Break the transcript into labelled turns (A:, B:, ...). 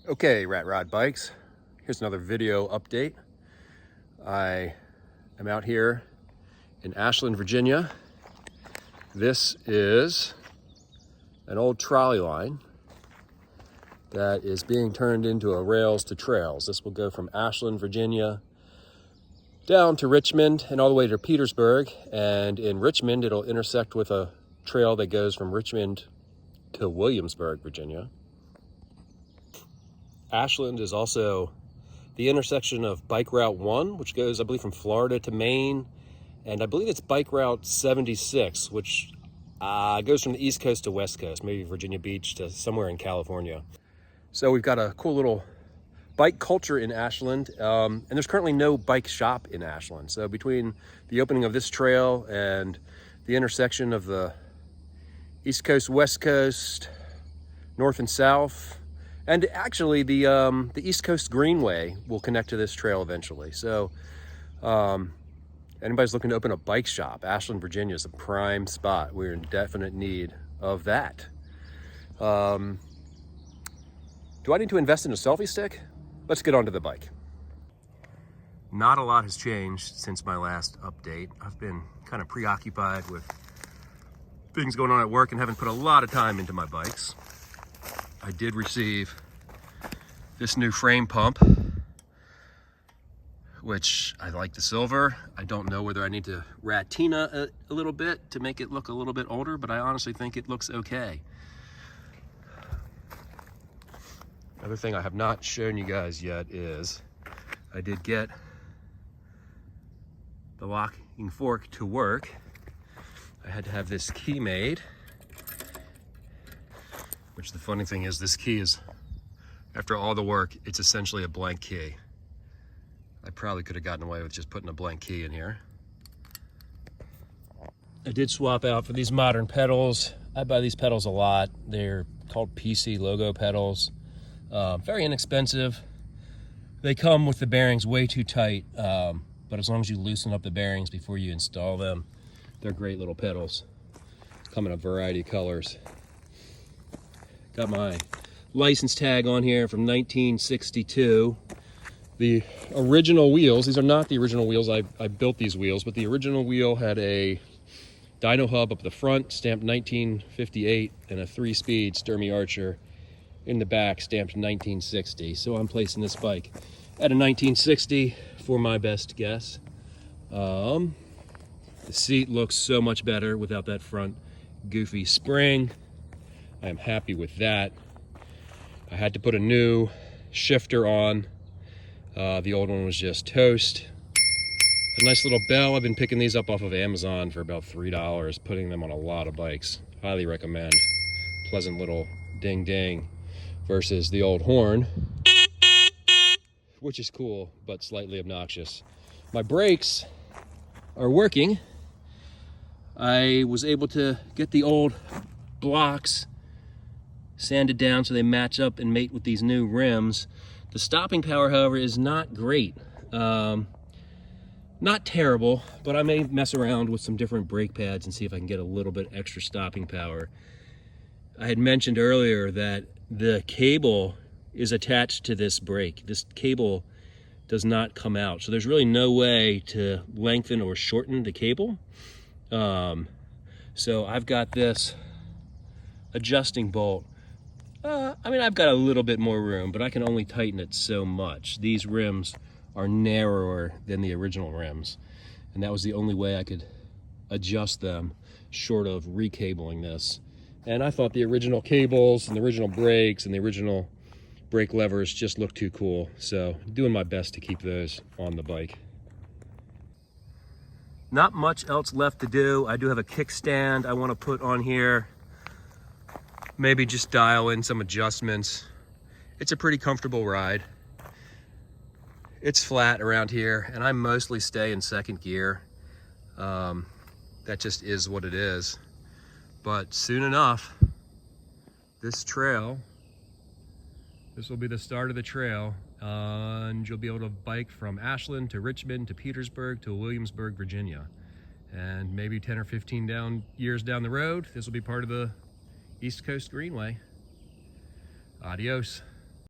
A: Okay, Rat Rod Bikes, here's another video update. I am out here in Ashland, Virginia. This is an old trolley line that is being turned into a rails to trails. This will go from Ashland, Virginia down to Richmond and all the way to Petersburg. And in Richmond, it'll intersect with a trail that goes from Richmond to Williamsburg, Virginia. Ashland is also the intersection of Bike Route 1, which goes, I believe, from Florida to Maine, and I believe it's Bike Route 76, which goes from the East Coast to West Coast, maybe Virginia Beach to somewhere in California. So we've got a cool little bike culture in Ashland, and there's currently no bike shop in Ashland. So between the opening of this trail and the intersection of the East Coast, West Coast, North and South, and actually the East Coast Greenway will connect to this trail eventually. So anybody's looking to open a bike shop, Ashland, Virginia is a prime spot. We're in definite need of that. Do I need to invest in a selfie stick? Let's get onto the bike. Not a lot has changed since my last update. I've been kind of preoccupied with things going on at work and haven't put a lot of time into my bikes. I did receive this new frame pump, which I like the silver. I don't know whether I need to ratina a little bit to make it look a little bit older, but I honestly think it looks okay. Another thing I have not shown you guys yet is I did get the locking fork to work. I had to have this key made, which the funny thing is, this key is, after all the work, it's essentially a blank key. I probably could have gotten away with just putting a blank key in here. I did swap out for these modern pedals. I buy these pedals a lot. They're called PC logo pedals. Very inexpensive. They come with the bearings way too tight, but as long as you loosen up the bearings before you install them, they're great little pedals. Come in a variety of colors. Got my license tag on here from 1962. The original wheels, these are not the original wheels, I built these wheels, but the original wheel had a dyno hub up the front, stamped 1958, and a 3-speed Sturmey Archer in the back, stamped 1960. So I'm placing this bike at a 1960 for my best guess. The seat looks so much better without that front goofy spring. I am happy with that. I had to put a new shifter on. The old one was just toast. A nice little bell. I've been picking these up off of Amazon for about $3, putting them on a lot of bikes. Highly recommend. Pleasant little ding ding versus the old horn, which is cool, but slightly obnoxious. My brakes are working. I was able to get the old blocks sanded down so they match up and mate with these new rims. The stopping power, however, is not great. Not terrible, but I may mess around with some different brake pads and see if I can get a little bit extra stopping power. I had mentioned earlier that the cable is attached to this brake. This cable does not come out, so there's really no way to lengthen or shorten the cable. So I've got this adjusting bolt. I mean, I've got a little bit more room, but I can only tighten it so much. These rims are narrower than the original rims, and that was the only way I could adjust them short of recabling this. And I thought the original cables and the original brakes and the original brake levers just looked too cool, so doing my best to keep those on the bike. Not much else left to do. I do have a kickstand I want to put on here. Maybe just dial in some adjustments. It's a pretty comfortable ride. It's flat around here, and I mostly stay in second gear. That just is what it is. But soon enough, this trail, this will be the start of the trail, and you'll be able to bike from Ashland to Richmond to Petersburg to Williamsburg, Virginia. And maybe 10 or 15 years down the road, this will be part of the East Coast Greenway. Adios.